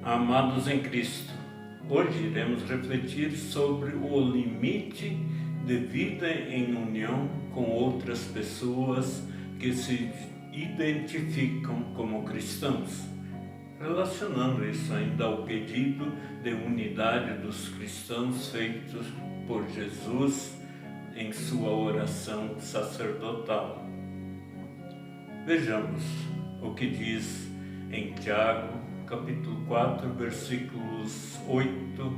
Amados em Cristo, hoje iremos refletir sobre o limite de vida em união com outras pessoas que se identificam como cristãos, relacionando isso ainda ao pedido de unidade dos cristãos feito por Jesus em sua oração sacerdotal. Vejamos o que diz em Tiago, capítulo 4, versículos 8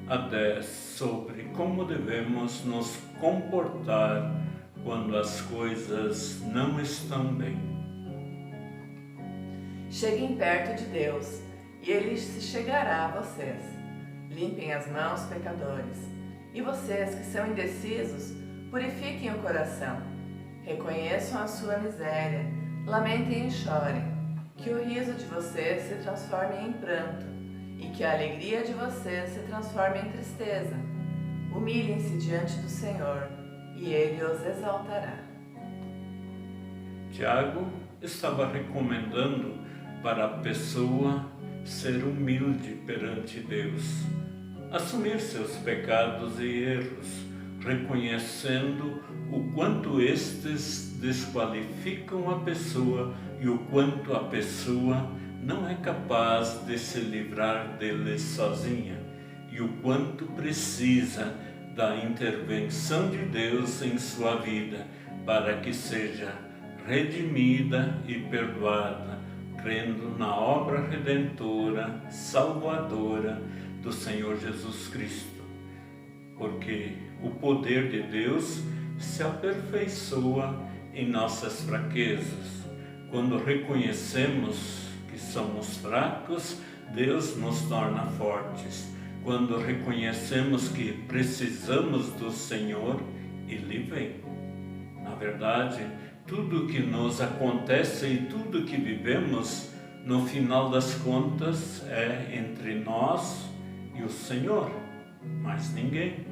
a 10, sobre como devemos nos comportar quando as coisas não estão bem. Cheguem perto de Deus, e Ele se chegará a vocês. Limpem as mãos, pecadores. E vocês que são indecisos, purifiquem o coração. Reconheçam a sua miséria, lamentem e chorem. Que o riso de vocês se transforme em pranto, e que a alegria de vocês se transforme em tristeza. Humilhem-se diante do Senhor, e Ele os exaltará. Tiago estava recomendando para a pessoa ser humilde perante Deus, assumir seus pecados e erros, reconhecendo o quanto estes desqualificam a pessoa e o quanto a pessoa não é capaz de se livrar deles sozinha, e o quanto precisa da intervenção de Deus em sua vida para que seja redimida e perdoada, crendo na obra redentora, salvadora do Senhor Jesus Cristo. Porque o poder de Deus se aperfeiçoa em nossas fraquezas. Quando reconhecemos que somos fracos, Deus nos torna fortes. Quando reconhecemos que precisamos do Senhor, Ele vem. Na verdade, tudo que nos acontece e tudo que vivemos, no final das contas, é entre nós e o Senhor, mas ninguém.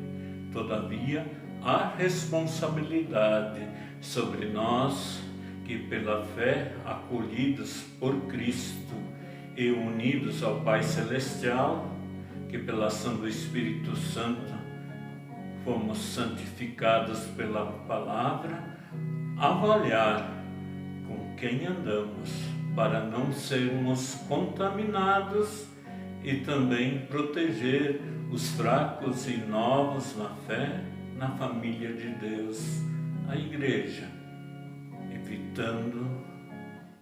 Todavia, há responsabilidade sobre nós que, pela fé, acolhidos por Cristo e unidos ao Pai Celestial, que pela ação do Espírito Santo fomos santificados pela palavra, avaliar com quem andamos para não sermos contaminados e também proteger os fracos e novos na fé, na família de Deus, a igreja, evitando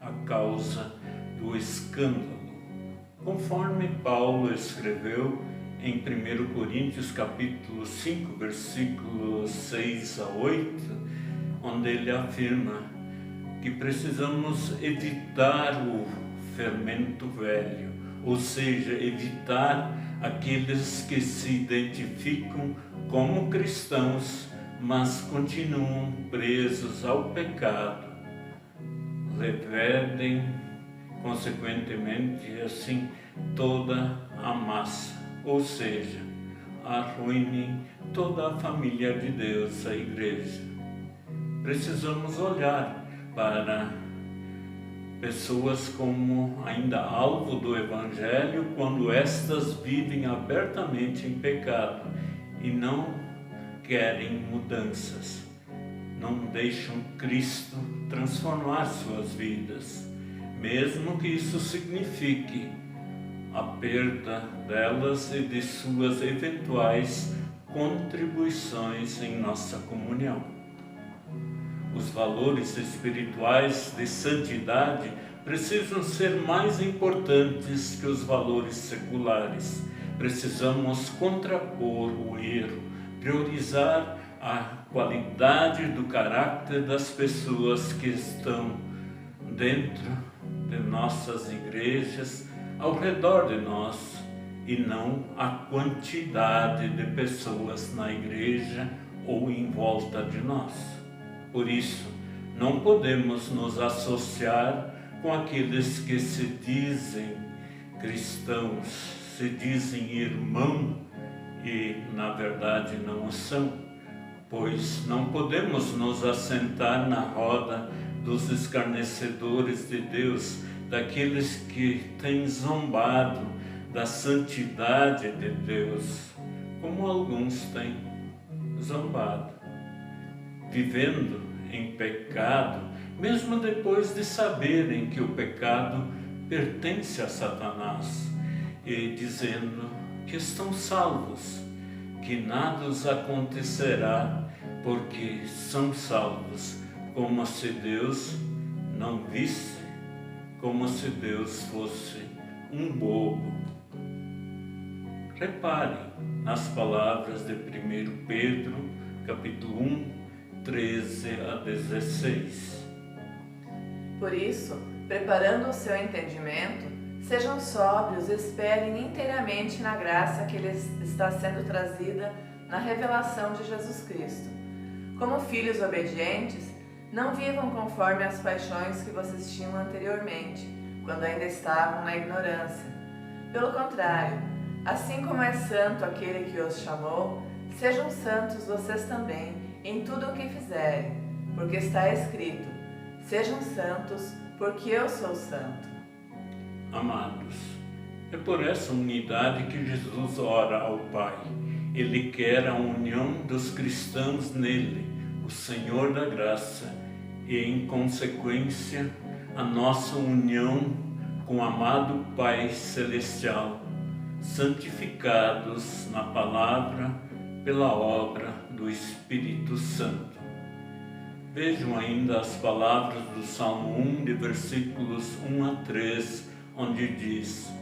a causa do escândalo. Conforme Paulo escreveu em 1 Coríntios capítulo 5, versículos 6 a 8, onde ele afirma que precisamos evitar o fermento velho, ou seja, evitar aqueles que se identificam como cristãos, mas continuam presos ao pecado, levedem, consequentemente, assim, toda a massa, ou seja, arruinem toda a família de Deus, a igreja. Precisamos olhar para pessoas como ainda alvo do Evangelho quando estas vivem abertamente em pecado e não querem mudanças, não deixam Cristo transformar suas vidas, mesmo que isso signifique a perda delas e de suas eventuais contribuições em nossa comunhão. Os valores espirituais de santidade precisam ser mais importantes que os valores seculares. Precisamos contrapor o erro, priorizar a qualidade do caráter das pessoas que estão dentro de nossas igrejas, ao redor de nós, e não a quantidade de pessoas na igreja ou em volta de nós. Por isso, não podemos nos associar com aqueles que se dizem cristãos, se dizem irmão e, na verdade, não o são, pois não podemos nos assentar na roda dos escarnecedores de Deus, daqueles que têm zombado da santidade de Deus, como alguns têm zombado, vivendo em pecado, mesmo depois de saberem que o pecado pertence a Satanás, e dizendo que estão salvos, que nada os acontecerá, porque são salvos, como se Deus não visse, como se Deus fosse um bobo. Reparem nas palavras de 1 Pedro, capítulo 1, 13 a 16. Por isso, preparando o seu entendimento, sejam sóbrios e esperem inteiramente na graça que lhes está sendo trazida na revelação de Jesus Cristo. Como filhos obedientes, não vivam conforme as paixões que vocês tinham anteriormente, quando ainda estavam na ignorância. Pelo contrário, assim como é santo aquele que os chamou, sejam santos vocês também em tudo o que fizerem, porque está escrito: sejam santos, porque eu sou santo. Amados, é por essa unidade que Jesus ora ao Pai. Ele quer a união dos cristãos nele, o Senhor da graça, e em consequência a nossa união com o amado Pai Celestial, santificados na palavra pela obra do Espírito Santo. Vejam ainda as palavras do Salmo 1, de versículos 1 a 3, onde diz: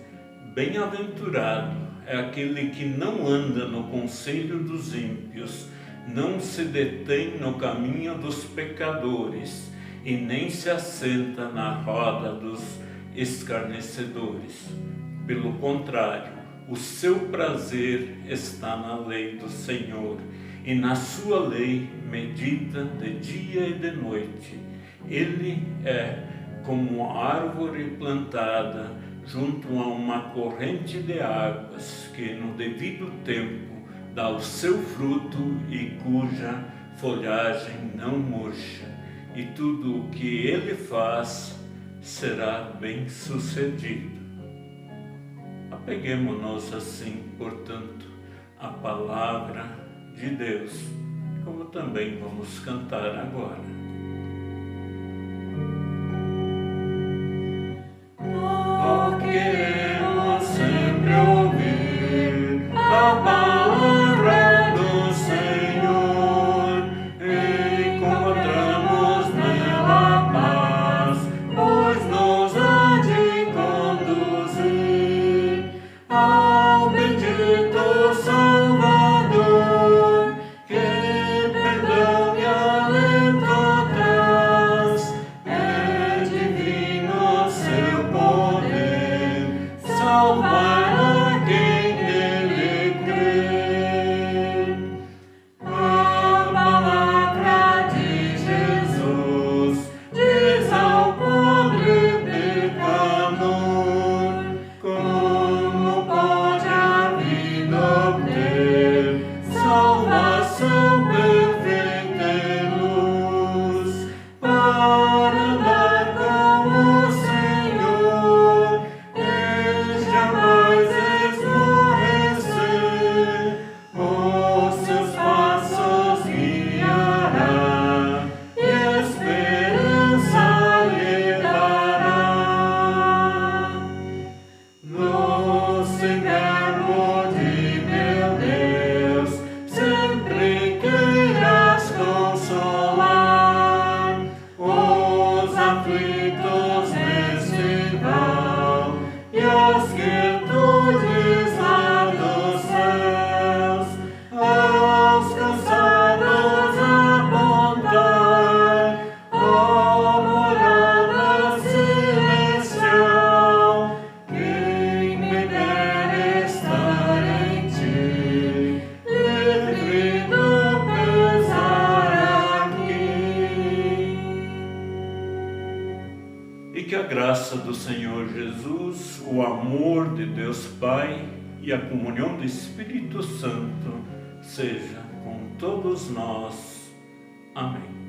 Bem-aventurado é aquele que não anda no conselho dos ímpios, não se detém no caminho dos pecadores, e nem se assenta na roda dos escarnecedores. Pelo contrário, o seu prazer está na lei do Senhor, e na sua lei medita de dia e de noite. Ele é como árvore plantada junto a uma corrente de águas, que no devido tempo dá o seu fruto e cuja folhagem não murcha, e tudo o que ele faz será bem-sucedido. Apeguemo-nos assim, portanto, à palavra de Deus, como também vamos cantar agora. Queremos sempre ouvir a palavra do Senhor, encontramos nela paz, pois nos há de conduzir ao bendito Salvador, que perdão e alento traz. É divino seu poder, salvar a quem nele crê. A palavra de Jesus diz ao pobre pecador: como pode a vida obter salvação perfeita e luz? Para andar com o Senhor e jamais esmorecer, os seus passos guiará e esperança lhe dará. No servo de meu Deus, sempre queiras consolar os aflitos neste val e as quietudes lá dos céus, aos cansados apontar, ó morada celestial. Quem me der estar em ti, livre do pesar aqui. E que a graça do Senhor Jesus, o amor de Deus Pai e a comunhão do Espírito Santo seja com todos nós. Amém.